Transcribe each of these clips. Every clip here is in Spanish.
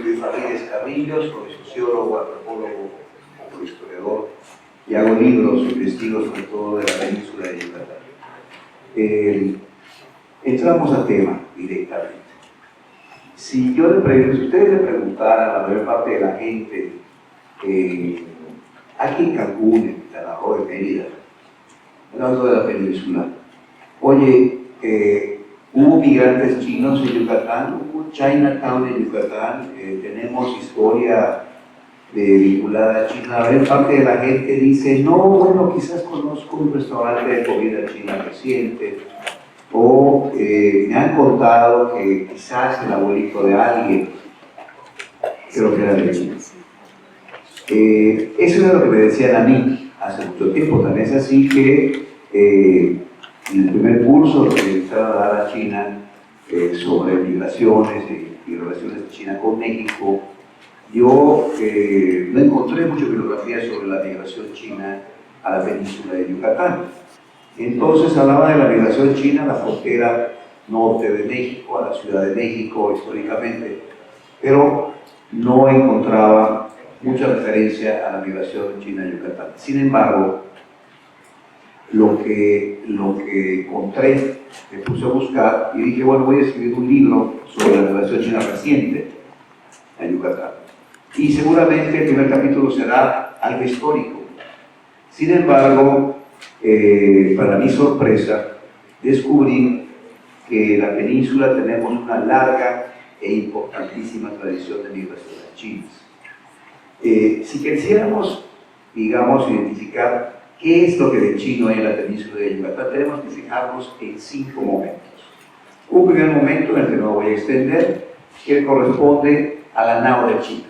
Luis Ramírez Carrillo, soy sociólogo, antropólogo, historiador, y hago libros, investigo sobre todo de la península de Yucatán. Entramos al tema directamente. Si ustedes le preguntaran a la mayor parte de la gente, aquí en Cancún, en Quintana Roo, en Mérida, hablando de la península, oye, hubo migrantes chinos en Yucatán, hubo Chinatown en Yucatán, tenemos historia vinculada a China. La mayor parte de la gente dice, no, bueno, quizás conozco un restaurante de comida china reciente, o me han contado que quizás el abuelito de alguien, creo que era de China. Eso era lo que me decían a mí hace mucho tiempo. También es así que en el primer curso que empezaron a dar a China sobre migraciones y relaciones de China con México, yo no encontré mucha bibliografía sobre la migración china a la península de Yucatán. Entonces hablaba de la migración china a la frontera norte de México, a la Ciudad de México históricamente, pero no encontraba mucha referencia a la migración china a Yucatán. Sin embargo, lo que encontré, me puse a buscar y dije, bueno, voy a escribir un libro sobre la migración china reciente a Yucatán. Y seguramente el primer capítulo será algo histórico. Sin embargo, para mi sorpresa, descubrí que en la península tenemos una larga e importantísima tradición de migraciones chinas. Si quisiéramos, digamos, identificar qué es lo que de chino hay en la península de Yucatán, tenemos que fijarnos en 5 momentos. Un primer momento, en el que no voy a extender, que corresponde a la Nao de China.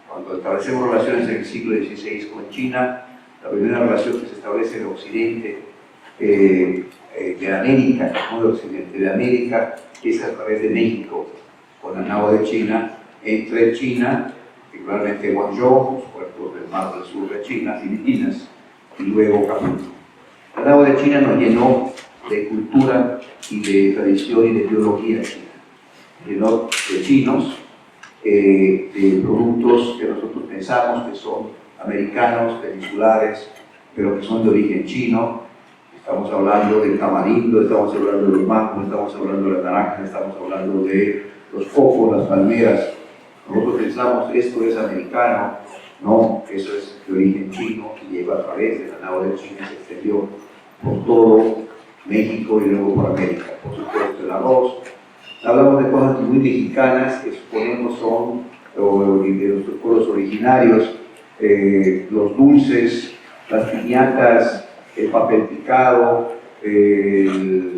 Cuando establecemos relaciones en el siglo XVI con China, la primera relación que se establece en Occidente de América, no de Occidente, de América, es a través de México, con la Nao de China, entre China, particularmente Guangzhou, los puertos del mar del sur de China, Filipinas, y luego Acapulco. La Nao de China nos llenó de cultura y de tradición y de biología china. Llenó de chinos, de productos que nosotros pensamos que son americanos, peninsulares, pero que son de origen chino. Estamos hablando del tamarindo, estamos hablando de los mangos, estamos hablando de las naranjas, estamos hablando de los cocos, las palmeras. Nosotros pensamos esto es americano, no, eso es de origen chino y llegó a través de la Nao de China, se extendió por todo México y luego por América. Por supuesto, el arroz. Hablamos de cosas muy mexicanas que suponemos son de nuestros pueblos originarios, los dulces, las piñatas, el papel picado, el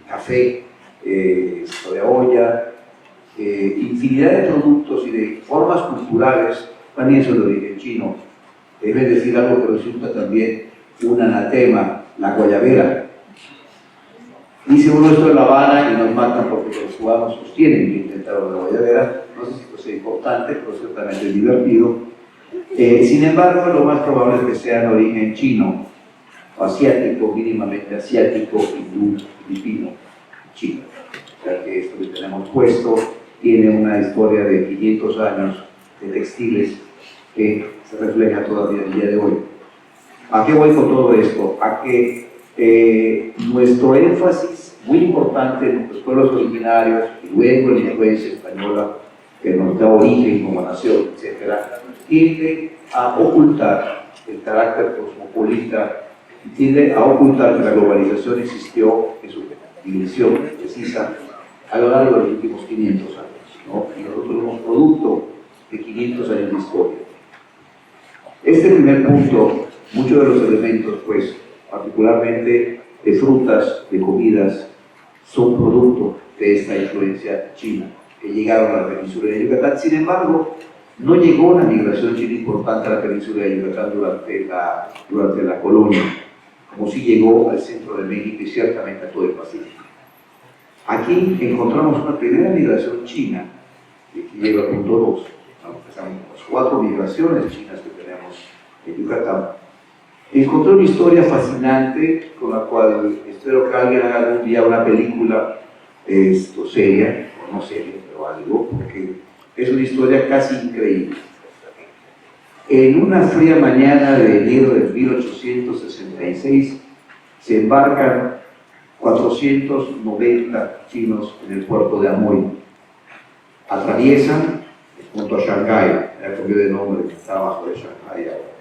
café de olla, infinidad de productos y de formas culturales también son de origen chino. Debe decir algo que resulta también un anatema, la guayabera. Dice uno esto en La Habana y nos matan porque los cubanos sostienen que intentaron la guayabera. No sé si esto sea importante, pero ciertamente es divertido. Sin embargo, lo más probable es que sea de origen chino, o asiático, mínimamente asiático, hindú, filipino, chino. O sea que esto que tenemos puesto tiene una historia de 500 años de textiles que se refleja todavía el día de hoy. ¿A qué voy con todo esto? A que nuestro énfasis muy importante en los pueblos originarios y luego en la influencia española que nos da origen como nación, etc., tiende a ocultar el carácter cosmopolita, tiende a ocultar que la globalización existió en su dimensión precisa a lo largo de los últimos 500 años, ¿no? Y nosotros somos producto de 500 años de historia. Este primer punto, muchos de los elementos, pues, particularmente de frutas, de comidas, son producto de esta influencia china que llegaron a la península de Yucatán. Sin embargo, no llegó una migración china importante a la península de Yucatán durante la colonia, como sí llegó al centro de México y ciertamente a todo el Pacífico. Aquí encontramos una primera migración china, que llega al punto 2, ¿no? Estamos las 4 migraciones chinas que tenemos en Yucatán. Encontré una historia fascinante con la cual espero que alguien haga algún día una película seria, o no seria, pero algo, porque Es una historia casi increíble. En una fría mañana de enero de 1866 se embarcan 490 chinos en el puerto de Amoy. Atraviesan junto a Shanghái, ya cambió de nombre, está abajo de Shanghái ahora.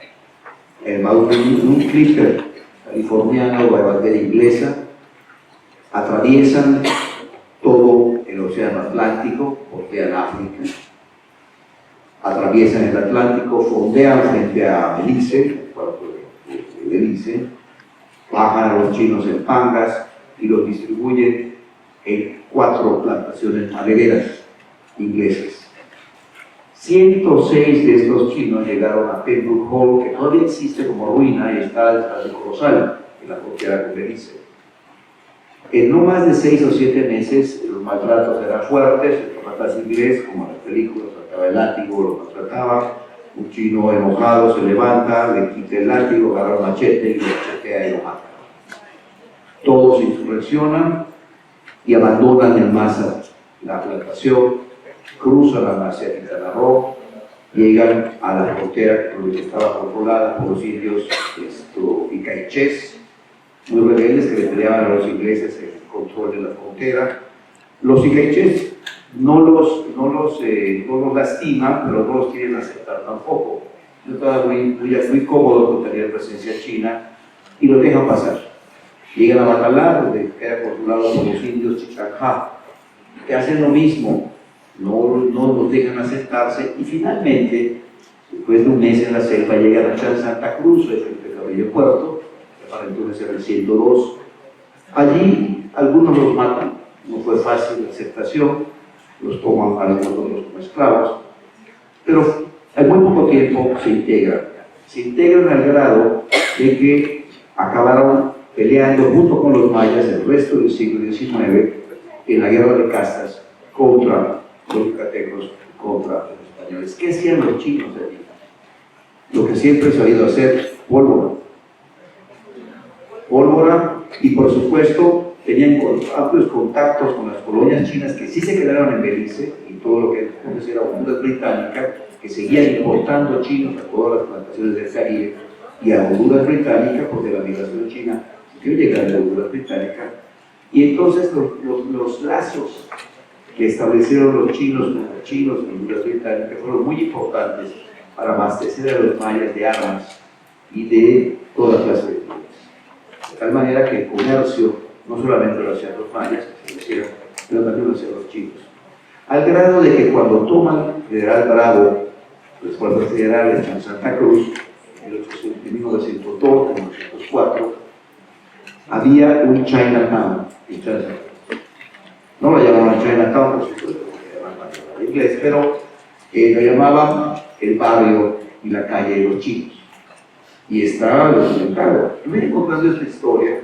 En un clipper californiano de bandera inglesa, atraviesan todo el océano Atlántico, bordean África, atraviesan el Atlántico, fondean frente a Belice, el puerto de Belice, bajan a los chinos en pangas y los distribuyen en 4 plantaciones madereras inglesas. 106 de estos chinos llegaron a Pembroke Hall, que todavía existe como ruina y está detrás de Corozal, en la frontera con Belice. En no más de 6 o 7 meses los maltratos eran fuertes, el capataz inglés, como en las películas, sacaba el látigo, lo maltrataba, un chino enojado se levanta, le quita el látigo, agarra el machete y lo machetea y lo mata. Todos se insurreccionan y abandonan en masa la plantación, cruzan hacia Quintana Roo, llegan a la frontera que estaba controlada por los indios icaichés, muy rebeldes que le peleaban a los ingleses el control de la frontera. Los icaichés no los lastiman, pero no los quieren aceptar tampoco. Yo estaba muy cómodo con tener presencia china y los dejan pasar. Llegan a Bacalar, donde queda controlado por los indios Chichanjá, que hacen lo mismo, no nos dejan aceptarse y finalmente, después de un mes en la selva, llegan a Santa Cruz, es el Cabello Puerto, que para entonces era el 102. Allí algunos los matan, no fue fácil la aceptación, los toman a nosotros como esclavos, pero en muy poco tiempo se integran al grado de que acabaron peleando junto con los mayas el resto del siglo XIX en la guerra de castas contra los yucatecos, contra los españoles. ¿Qué hacían los chinos allí? Lo que siempre he sabido hacer, pólvora. Pólvora, y por supuesto tenían amplios contactos con las colonias chinas que sí se quedaron en Belice y todo lo que entonces era Honduras Británica, que seguían importando chinos a todas las plantaciones del Caribe y a Honduras Británica, porque la migración china siguió llegando a Honduras Británica. Y entonces los lazos que establecieron los chinos con los chinos en Honduras Británica fueron muy importantes para abastecer a los mayas de armas y de toda clase de bienes. De tal manera que el comercio no solamente lo hacían los mayas, pero también lo hacían los chinos. Al grado de que cuando toman General Bravo, las fuerzas federales en Santa Cruz, en 1902, en 1904, había un Chinatown en Santa Cruz. No lo llamaban Chinatown, por supuesto, porque lo llamaban en inglés, pero lo llamaban el barrio y la calle de los chinos. Y está documentado. Yo me he encontrado esta historia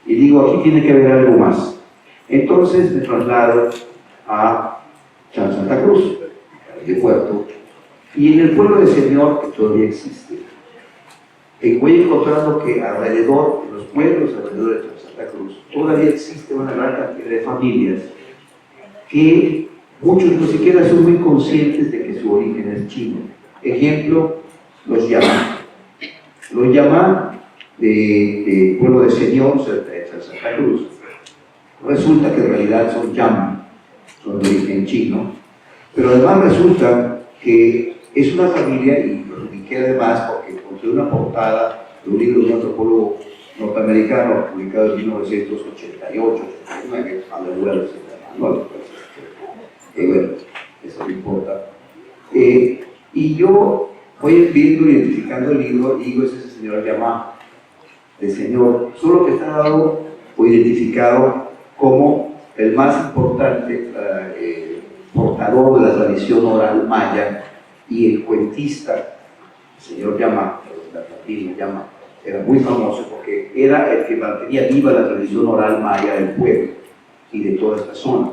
y digo, aquí tiene que haber algo más. Entonces me traslado a Santa Cruz, de Puerto, y en el pueblo de Señor, que todavía existe, voy encontrando que alrededor, en los pueblos alrededor de Santa Cruz, todavía existe una gran cantidad de familias que muchos ni siquiera son muy conscientes de que su origen es chino. Ejemplo, los Yamá. Los Yamá de pueblo de Señor, cerca de Santa Cruz. Resulta que en realidad son Yam, son de origen chino, pero además resulta que es una familia, y lo ubiqué además porque encontré una portada de un libro de un antropólogo norteamericano publicado en 1988, 89, a la luna de los bueno, eso no importa. Y yo voy viendo, identificando el libro, y digo, es ese señor Yamá, de señor, solo que está dado o identificado como el más importante portador de la tradición oral maya y el cuentista, el señor Yamá, la familia Yamá, era muy famoso porque era el que mantenía viva la tradición oral maya del pueblo y de toda esta zona.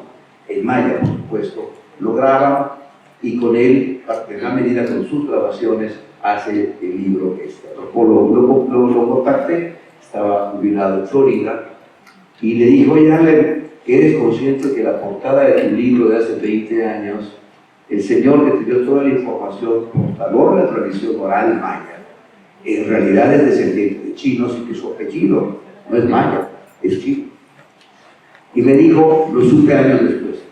El maya, por supuesto, lo graba y con él, en gran medida con sus grabaciones, hace el libro este. Lo contacté, estaba jubilado en Florida, y le dijo, oye, Ale, ¿eres consciente que la portada de tu libro de hace 20 años el señor que te dio toda la información portador de la tradición oral maya, en realidad es descendiente de chinos y que su apellido no es maya, es chino. Y me dijo, lo supe años después.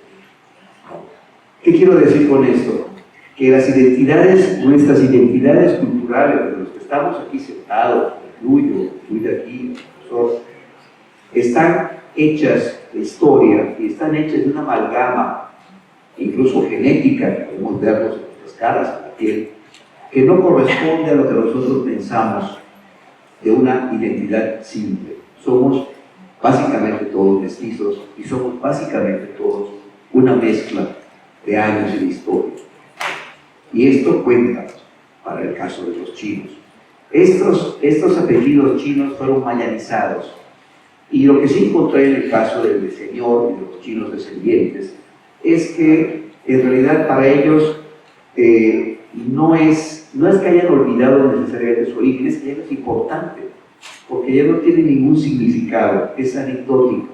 ¿Qué quiero decir con esto? Que las identidades, nuestras identidades culturales, de los que estamos aquí sentados, incluyo, estoy de aquí, profesor, están hechas de historia y están hechas de una amalgama, incluso genética, podemos verlos en nuestras caras, en la piel, que no corresponde a lo que nosotros pensamos de una identidad simple. Somos básicamente todos mestizos y somos básicamente todos una mezcla de años y de historia. Y esto cuenta para el caso de los chinos. Estos apellidos chinos fueron mayanizados. Y lo que sí encontré en el caso del señor y de los chinos descendientes es que en realidad para ellos no es que hayan olvidado necesariamente su origen, es que ya no es importante, porque ya no tiene ningún significado, es anecdótico,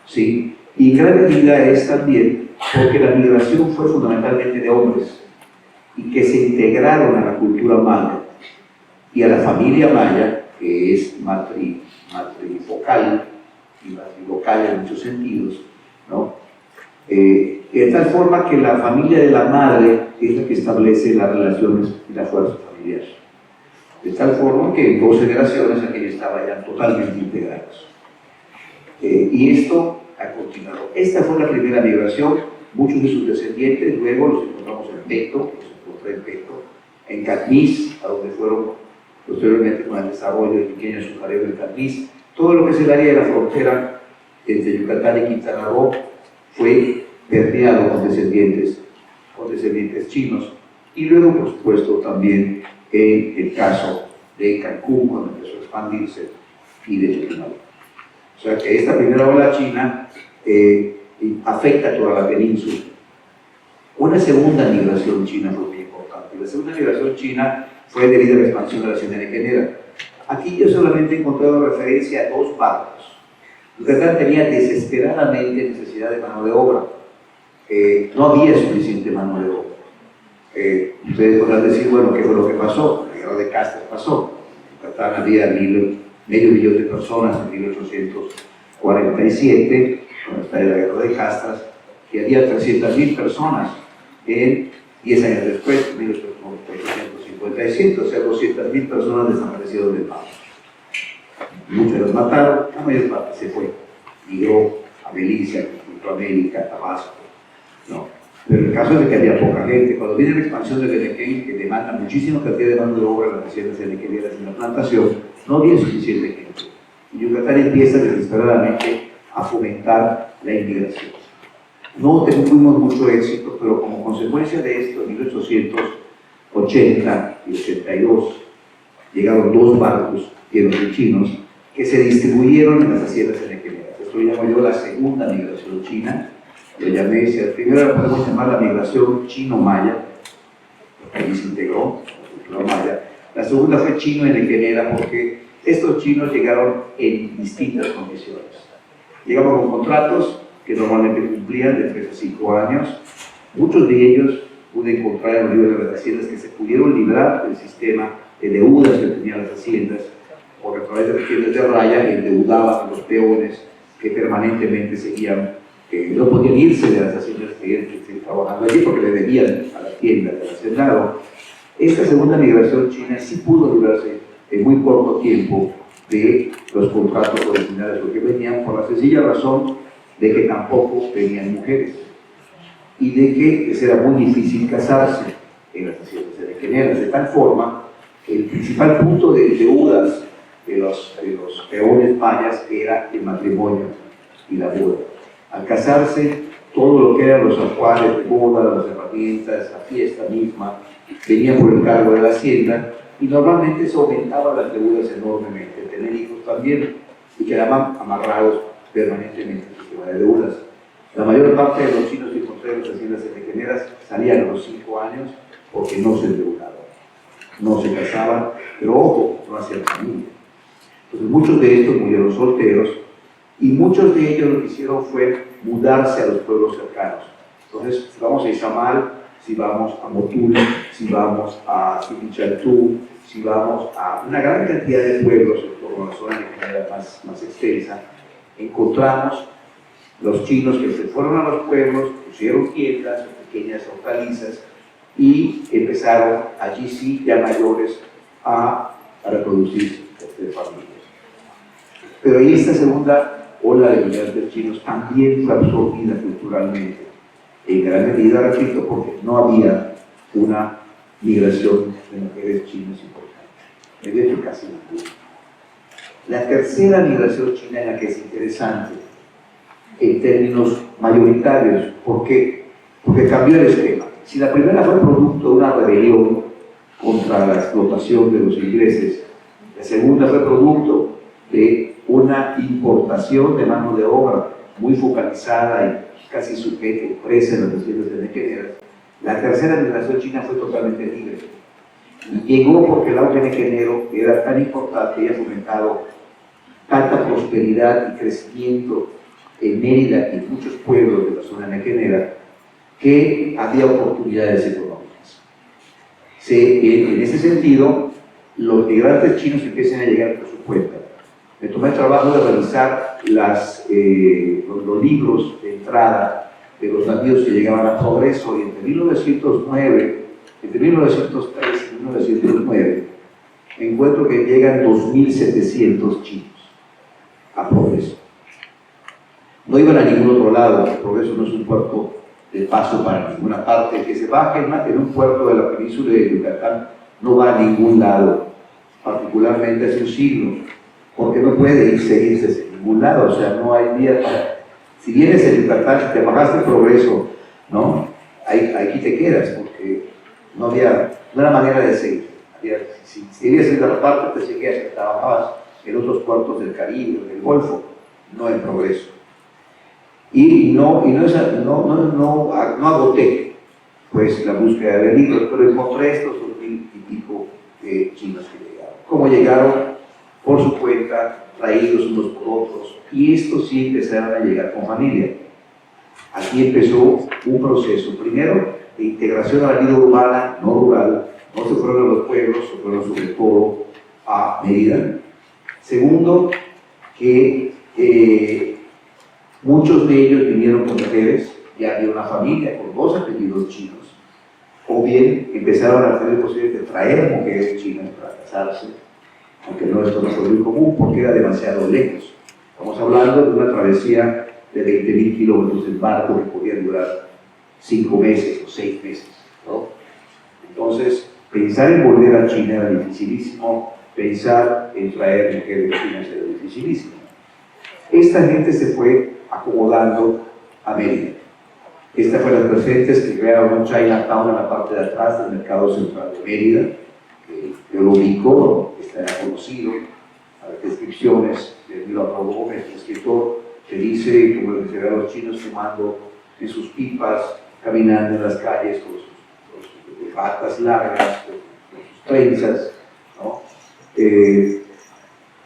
¿sí? Y en gran medida es también porque la migración fue fundamentalmente de hombres y que se integraron a la cultura maya y a la familia maya, que es matrifocal y matrilocal en muchos sentidos, ¿no? De tal forma que la familia de la madre es la que establece las relaciones y la fuerza familiar. De tal forma que en 2 generaciones aquellos estaban ya totalmente integrados. Y esto ha continuado. Esta fue la primera migración. Muchos de sus descendientes luego los encontramos en Peto, los encontré en Peto, en Catmís, a donde fueron posteriormente con el desarrollo del pequeño azucarero en Catmís. Todo lo que es el área de la frontera entre Yucatán y Quintana Roo fue permeado con descendientes chinos, y luego por supuesto también en el caso de Cancún cuando empezó a expandirse y de Chetumal. O sea que esta primera ola china afecta a toda la península. Una segunda migración china fue muy importante. La segunda migración china fue debido a la expansión de la hacienda nequenera. Aquí yo solamente he encontrado referencia a 2 barcos. Yucatán tenía desesperadamente necesidad de mano de obra. No había suficiente mano de obra. Ustedes podrán decir, bueno, ¿qué fue lo que pasó? La guerra de castas pasó. En Yucatán había medio millón de personas en 1847, cuando estaba la guerra de castas, y había 300.000 personas en 10 años después, en 1857, o sea, 200.000 personas desaparecieron del mapa. Muchos las mataron, la mayor parte se fue, migró a Belice, a Centroamérica, a Tabasco, ¿no? Pero el caso es de que había poca gente. Cuando viene la expansión del Enequén, que demanda muchísima cantidad de mano de obra en las haciendas enequeneras en la plantación, no había suficiente gente. Y Yucatán empieza desesperadamente a fomentar la inmigración. No tuvimos mucho éxito, pero como consecuencia de esto, en 1880 y 82, llegaron 2 barcos llenos de chinos que se distribuyeron en las haciendas enequeneras. Esto lo llamo yo la segunda migración china. Lo llamé, la primera la podemos llamar la migración chino-maya, porque allí se integró la cultura maya. La segunda fue chino-enequenera, porque estos chinos llegaron en distintas condiciones. Llegamos con contratos que normalmente cumplían de 3 a 5 años. Muchos de ellos pude encontrar en los libros de las haciendas que se pudieron librar del sistema de deudas que tenían las haciendas, porque a través de las tiendas de raya endeudaban a los peones que permanentemente seguían, no podían irse de las haciendas que trabajando allí porque le debían a las tiendas del hacendado. Esta segunda migración china sí pudo librarse en muy corto tiempo de los contratos originales, porque venían por la sencilla razón de que tampoco venían mujeres y de que les era muy difícil casarse en las haciendas enequeneras, de tal forma que el principal punto de deudas de los peones mayas era el matrimonio y la boda. Al casarse, todo lo que eran los ajuares de boda, las herramientas, la fiesta misma, venía por el cargo de la hacienda, y normalmente se aumentaban las deudas enormemente. Tener hijos también, y quedaban amarrados permanentemente al sistema de deudas. La mayor parte de los chinos que encontré en las haciendas enequeneras salían a los 5 años porque no se endeudaban, no se casaban, pero ojo, no hacían familia. Entonces muchos de estos murieron solteros, y muchos de ellos lo que hicieron fue mudarse a los pueblos cercanos. Entonces, vamos a Izamal, si vamos a Motul, si vamos a Sipichaltú, si vamos a una gran cantidad de pueblos en torno a la zona nequenera más extensa, encontramos los chinos que se fueron a los pueblos, pusieron tiendas o pequeñas hortalizas y empezaron allí sí ya mayores a reproducirse de familias. Pero ahí esta segunda ola de migrantes chinos también fue absorbida culturalmente, en gran medida, repito, porque no había una migración de mujeres chinas importante, de hecho casi ninguna. La tercera migración china, en la que es interesante en términos mayoritarios, ¿por qué? Porque cambió el esquema. Si la primera fue producto de una rebelión contra la explotación de los ingleses, la segunda fue producto de una importación de mano de obra muy focalizada y casi sujeta y presa en las haciendas de nequeneras, la tercera migración china fue totalmente libre. Y llegó porque el auge nequenero era tan importante y ha fomentado tanta prosperidad y crecimiento en Mérida y en muchos pueblos de la zona nequenera que había oportunidades económicas. En ese sentido, los migrantes chinos empiezan a llegar por su cuenta. Me tomé el trabajo de revisar los libros de entrada de los navíos que llegaban a Progreso, y entre 1903 y 1909 encuentro que llegan 2.700 chinos a Progreso. No iban a ningún otro lado, Progreso no es un puerto de paso para ninguna parte. El que se baje en un puerto de la península de Yucatán no va a ningún lado, particularmente hace un siglo, porque no puede seguirse en ningún lado, o sea, no hay vía para... Si vienes a Yucatán, si te bajaste el Progreso, ¿no? Aquí te quedas, porque no había una manera de seguir. Si querías ir a la parte, te seguías, te trabajabas en otros puertos del Caribe, del Golfo, no en Progreso. Y no agoté pues la búsqueda de libros, pero encontré estos 2.000 y pico chinos que llegaron. ¿Cómo llegaron? Por su cuenta, traídos unos por otros, y estos sí empezaron a llegar con familia. Aquí empezó un proceso, primero, de integración a la vida urbana, no rural, no se fueron a los pueblos, se fueron sobre todo a Mérida. Segundo, que muchos de ellos vinieron con mujeres, ya había una familia con 2 apellidos chinos, o bien empezaron a tener posibilidad de traer mujeres chinas para casarse, aunque esto no fue muy común porque era demasiado lejos. Estamos hablando de una travesía de 20.000 kilómetros en barco que podía durar 5 meses o 6 meses, ¿no? Entonces, pensar en volver a China era dificilísimo, pensar en traer mujeres chinas era dificilísimo. Esta gente se fue acomodando a Mérida. Esta fue las presentes que crearon un Chinatown en la parte de atrás del mercado central de Mérida, que yo lo ubico, está conocido, a descripciones de Milo Gómez, el escritor, que dice como se ve a los chinos fumando en sus pipas, caminando en las calles con sus patas largas, con sus trenzas, ¿no?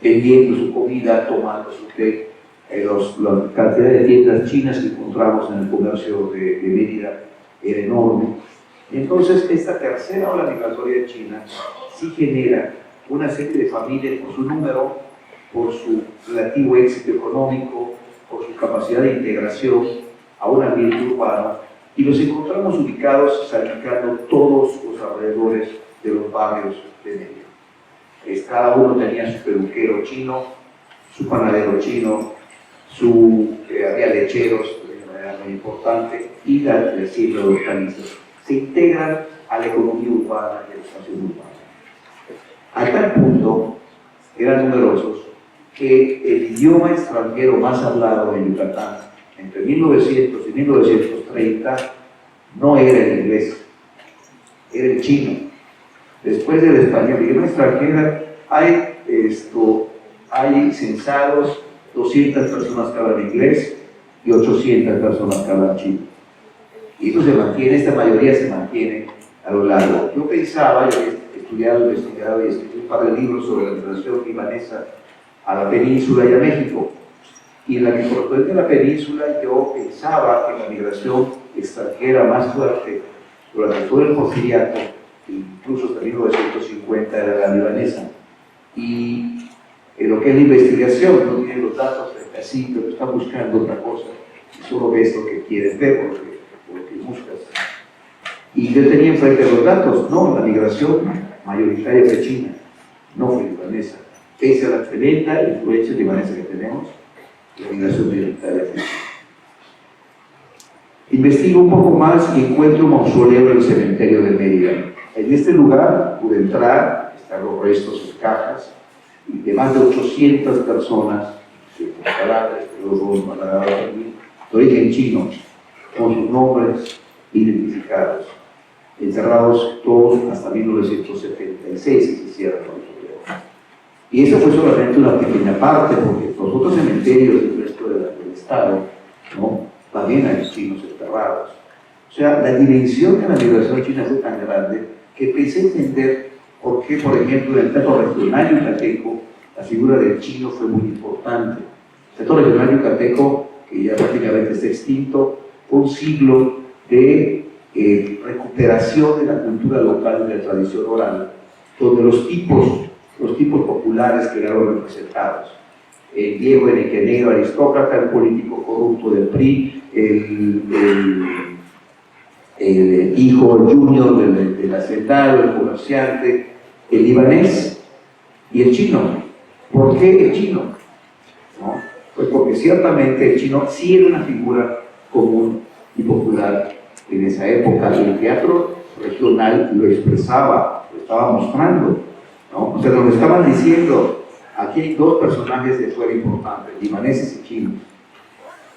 Vendiendo su comida, tomando su té. La cantidad de tiendas chinas que encontramos en el comercio de Mérida era enorme. Entonces, esta tercera ola migratoria china sí genera una serie de familias por su número, por su relativo éxito económico, por su capacidad de integración a un ambiente urbano, y los encontramos ubicados, salpicando todos los alrededores de los barrios de Mérida. Cada uno tenía su peluquero chino, su panadero chino, había lecheros de manera muy importante, y la siembra de hortalizas. Se integran a la economía urbana y a la estación urbana. A tal punto eran numerosos que el idioma extranjero más hablado en Yucatán entre 1900 y 1930 no era el inglés, era el chino. Después del español, el idioma extranjero, hay censados 200 personas que hablan inglés y 800 personas que hablan chino. Y eso se mantiene, esta mayoría se mantiene a lo largo. Yo pensaba, yo he estudiado, investigado y escrito un par de libros sobre la migración libanesa a la península y a México. Y en la que corresponde a la península, yo pensaba que la migración extranjera más fuerte durante todo el porfiriato, incluso hasta 1950 era la libanesa. Y en lo que es la investigación, no tienen los datos frente a sí, pero está buscando otra cosa, y solo ves lo que quieres ver, lo que buscas. Y yo tenía enfrente los datos, no, la migración mayoritaria fue china, no fue libanesa. Pese a la tremenda influencia libanesa que tenemos, la migración mayoritaria fue china. Investigo un poco más y encuentro un mausoleo en el cementerio de Mérida. En este lugar pude entrar, están los restos en cajas, y de más de 800 personas, cadáveres, de origen chino, con sus nombres identificados, encerrados todos hasta 1976 que se cierra el mausoleo. Y eso fue solamente una pequeña parte, porque los otros cementerios del resto del Estado, ¿no?, también hay chinos enterrados. O sea, la dimensión de la migración china fue tan grande que pensé entender por qué, por ejemplo, en el teatro regional yucateco, la figura del chino fue muy importante. El teatro regional yucateco, que ya prácticamente está extinto, fue un siglo de recuperación de la cultura local y de la tradición oral, donde los tipos populares quedaron representados. El Diego Enequenegro, aristócrata, el político corrupto del PRI, el hijo junior del hacendado, el comerciante, el libanés y el chino. ¿Por qué el chino? ¿No? Pues porque ciertamente el chino sí era una figura común y popular en esa época. El teatro regional lo expresaba, lo estaba mostrando, ¿no? O sea, nos estaban diciendo, aquí hay dos personajes de fuera importantes, libaneses y chinos,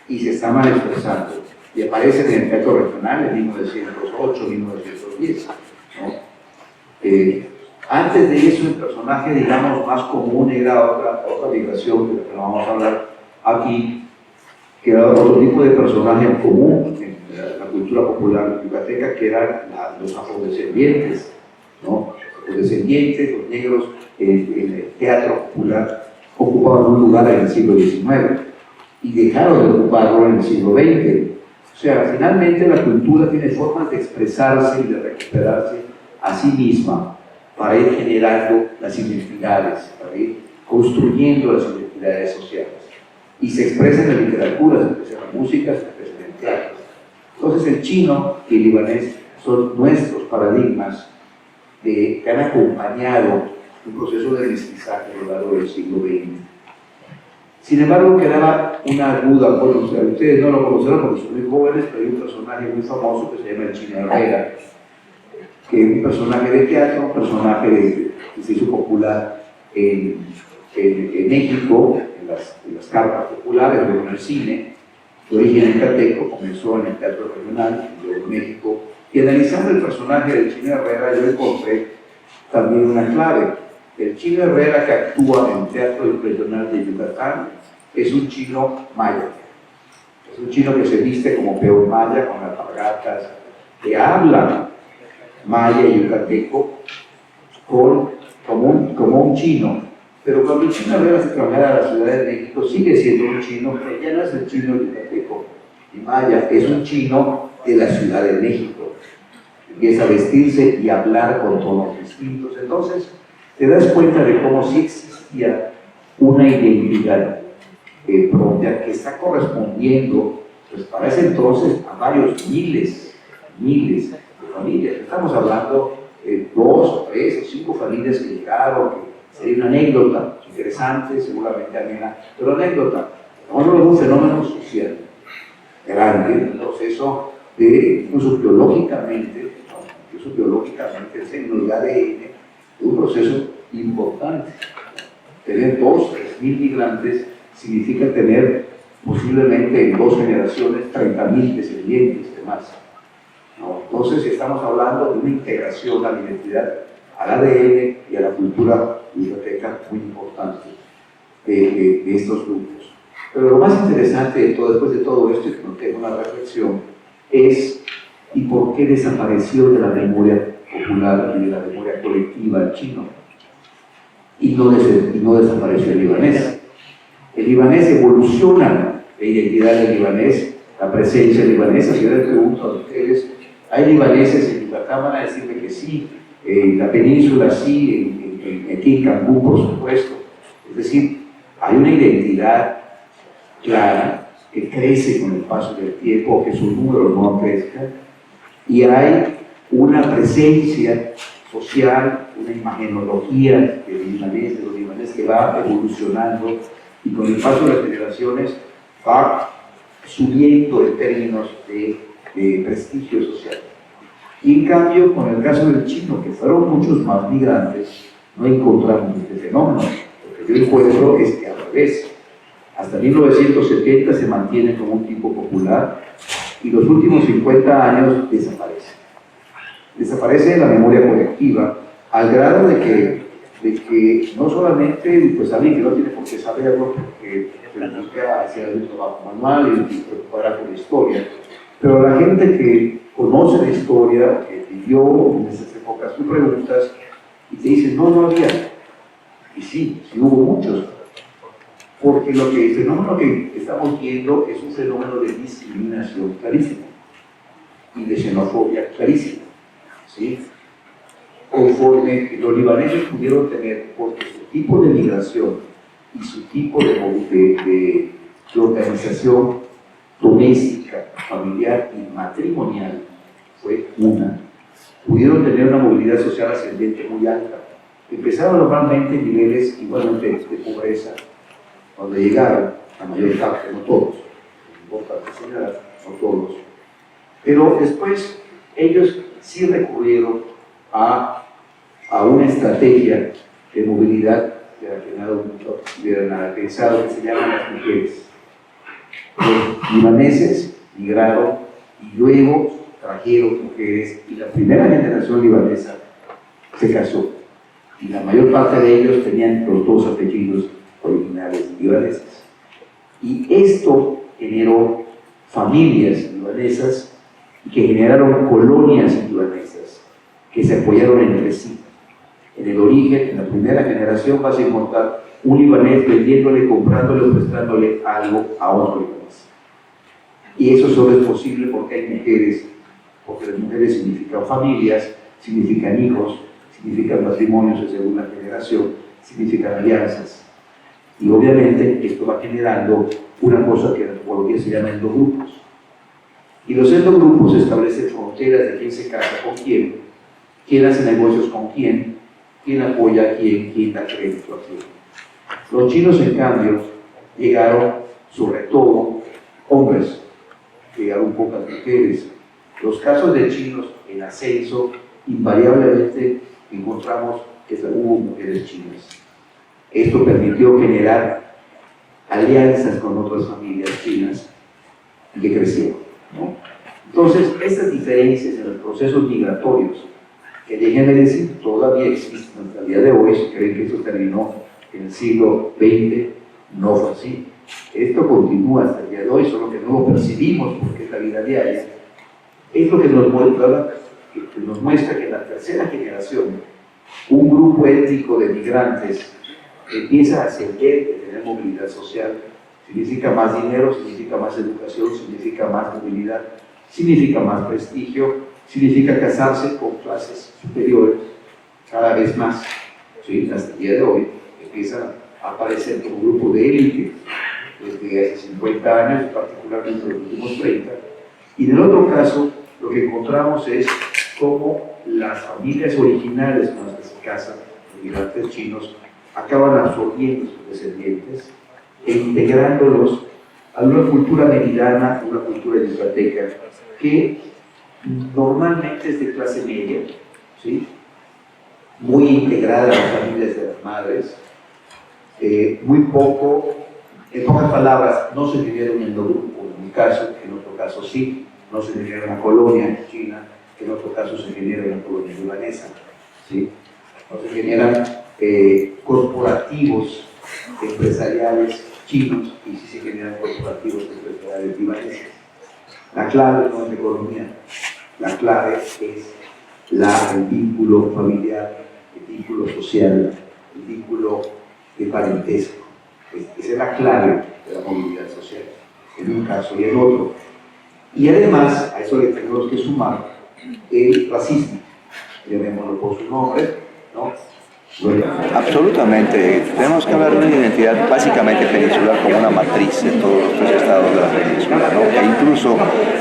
y se estaban expresando, y aparecen en el teatro regional en 1908, 1910, ¿no? Antes de eso, el personaje, digamos, más común era otra migración, de la que no vamos a hablar aquí, que era otro tipo de personaje en común en la cultura popular yucateca, que eran los afrodescendientes, ¿no? Los descendientes, los negros, en el teatro popular ocupaban un lugar en el siglo XIX y dejaron de ocuparlo en el siglo XX. O sea, finalmente la cultura tiene formas de expresarse y de recuperarse a sí misma para ir generando las identidades, para ir construyendo las identidades sociales. Y se expresa en la literatura, se expresa en la música, se expresa en el teatro. Entonces el chino y el libanés son nuestros paradigmas que han acompañado un proceso de mestizaje a lo largo del siglo XX. Sin embargo, quedaba una duda, bueno, o sea, ustedes no lo conocerán porque son muy jóvenes, pero hay un personaje muy famoso que se llama el Chino Herrera, que es un personaje de teatro, un personaje que se hizo popular en México, en las carpas populares, luego en el cine, de origen yucateco, comenzó en el teatro regional, luego en México, y analizando el personaje del Chino Herrera yo encontré también una clave. El Chino Herrera que actúa en el teatro regional de Yucatán es un chino maya, es un chino que se viste como peón maya, con alpargatas, que habla maya y yucateco como un chino. Pero cuando el Chino Herrera se traslada a la Ciudad de México, sigue siendo un chino, pero ya no es el chino yucateco y maya, es un chino de la Ciudad de México. Empieza a vestirse y a hablar con tonos distintos. Entonces, te das cuenta de cómo sí existía una identidad propia que está correspondiendo, pues para ese entonces, a varios miles de familias. Estamos hablando de 2 o 3 o 5 familias que llegaron, que sería una anécdota interesante, seguramente amena, pero anécdota. Estamos hablando de un fenómeno social grande, un proceso de, incluso biológicamente, es en el ADN, de un proceso importante. Tener 2 o 3 mil migrantes significa tener posiblemente en 2 generaciones 30.000 descendientes de más. ¿No? Entonces estamos hablando de una integración a la identidad, al ADN y a la cultura yucateca muy importante de estos grupos. Pero lo más interesante de todo, después de todo esto, y que nos tengo una reflexión, es ¿y por qué desapareció de la memoria popular y de la memoria colectiva el chino? Y no desapareció el libanés. El libanés evoluciona la identidad del libanés, la presencia libanesa. Si yo les pregunto a ustedes, ¿hay libaneses en Yucatán van a decirme que sí, en la península sí, aquí en Cancún por supuesto. Es decir, hay una identidad clara que crece con el paso del tiempo, que sus números no crezcan, y hay una presencia social, una imagenología de los libaneses que va evolucionando y con el paso de las generaciones va subiendo en términos de prestigio social. Y en cambio, con el caso del chino, que fueron muchos más migrantes, no encontramos este fenómeno. Lo que yo encuentro es que al revés, hasta 1970 se mantiene como un tipo popular y los últimos 50 años desaparece. Desaparece de la memoria colectiva al grado de que no solamente pues, alguien que no tiene por qué saberlo, porque se dedica a hacer un trabajo manual y se preocupará por la historia, pero la gente que conoce la historia, que vivió en esas épocas, tú preguntas y te dicen, no había. Y sí hubo muchos. Porque el fenómeno que estamos viendo es un fenómeno de discriminación clarísimo y de xenofobia clarísima. ¿Sí? Conforme los libaneses pudieron tener, porque su tipo de migración y su tipo de organización doméstica, familiar y matrimonial fue una, pudieron tener una movilidad social ascendente muy alta. Empezaron normalmente en niveles igualmente de pobreza, donde llegaron la mayor parte, no todos, no todos, pero después ellos sí recurrieron a una estrategia de movilidad de la que se llaman las mujeres. Los libaneses migraron y luego trajeron mujeres y la primera generación libanesa se casó y la mayor parte de ellos tenían los dos apellidos originales libaneses. Y esto generó familias libanesas que generaron colonias libanesas que se apoyaron entre sí. En el origen, en la primera generación, vas a encontrar un libanés vendiéndole, comprándole o prestándole algo a otro libanés. Y eso solo es posible porque hay mujeres, porque las mujeres significan familias, significan hijos, significan matrimonios de segunda generación, significan alianzas. Y obviamente esto va generando una cosa que en la antropología se llama endogrupos. Y los endogrupos establecen fronteras de quién se casa con quién hace negocios con quién apoya a quién da crédito a quién. Los chinos, en cambio, llegaron sobre todo hombres, llegaron pocas mujeres. Los casos de chinos en ascenso, invariablemente encontramos que hubo mujeres chinas. Esto permitió generar alianzas con otras familias chinas que crecieron, ¿no? Entonces, estas diferencias en los procesos migratorios, que déjenme decir, todavía existen hasta el día de hoy, si creen que esto terminó en el siglo XX, no fue así. Esto continúa hasta el día de hoy, solo que no lo percibimos porque es la vida diaria. Es lo que nos muestra que en la tercera generación, un grupo étnico de migrantes empieza a ascender, de tener movilidad social. Significa más dinero, significa más educación, significa más movilidad, significa más prestigio, significa casarse con clases superiores cada vez más. ¿Sí? Hasta el día de hoy empieza a aparecer como un grupo de élite desde hace 50 años, particularmente en los últimos 30. Y en el otro caso, lo que encontramos es cómo las familias originales con las que se casan, los migrantes chinos, acaban absorbiendo sus descendientes e integrándolos a una cultura meridana, una cultura yucateca, que normalmente es de clase media, ¿sí? Muy integrada a las familias de las madres, muy poco, en pocas palabras, no se genera un endogrupo, en mi caso, en otro caso sí, no se genera una colonia en China, en otro caso se genera una colonia libanesa, ¿sí? No se generan corporativos empresariales chinos y sí se generan corporativos empresariales libaneses. La clave no es la economía, la clave es el vínculo familiar, el vínculo social, el vínculo de parentesco. Esa es la clave de la movilidad social, en un caso y en otro. Y además, a eso le tenemos que sumar el racismo, llamémoslo por su nombre, ¿no? Absolutamente. Tenemos que hablar de una identidad básicamente peninsular como una matriz de todos los tres estados de la península, ¿no? E incluso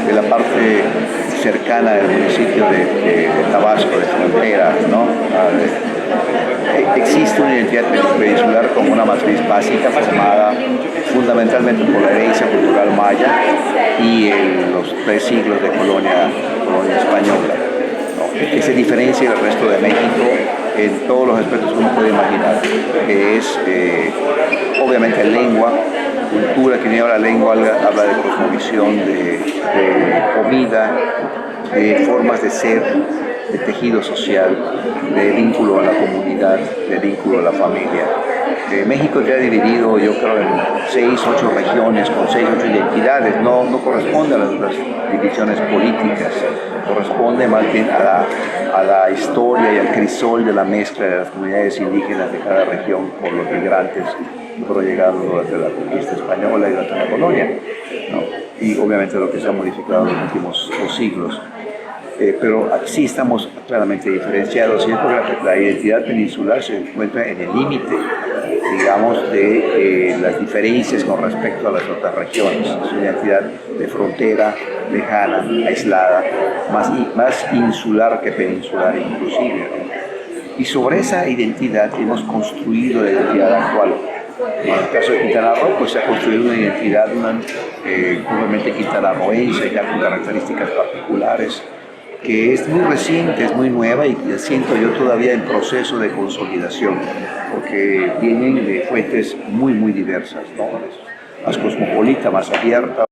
de la parte cercana del municipio de Tabasco, de frontera, ¿no? Existe una identidad peninsular como una matriz básica formada fundamentalmente por la herencia cultural maya y los 3 siglos de colonia española, ¿no? Que se diferencia del resto de México en todos los aspectos que uno puede imaginar, que es obviamente lengua, cultura. Quien habla lengua habla de cosmovisión, de comida, de formas de ser, de tejido social, de vínculo a la comunidad, de vínculo a la familia. México ya ha dividido, yo creo, en 6, 8 regiones con 6, 8 identidades. No corresponde a las divisiones políticas, corresponde más bien a la historia y al crisol de la mezcla de las comunidades indígenas de cada región por los migrantes que fueron llegando durante la conquista española y durante la colonia, ¿no? Y obviamente lo que se ha modificado en los últimos 2 siglos. Pero sí estamos claramente diferenciados, y es porque la identidad peninsular se encuentra en el límite, digamos, de las diferencias con respecto a las otras regiones. Es una identidad de frontera, lejana, aislada, más insular que peninsular inclusive, ¿no? Y sobre esa identidad hemos construido la identidad actual. En el caso de Quintana Roo, pues se ha construido una identidad puramente quintanarroense, ya con características particulares, que es muy reciente, es muy nueva, y siento yo todavía en proceso de consolidación, porque vienen de fuentes muy diversas, ¿no? Más cosmopolita, más abierta.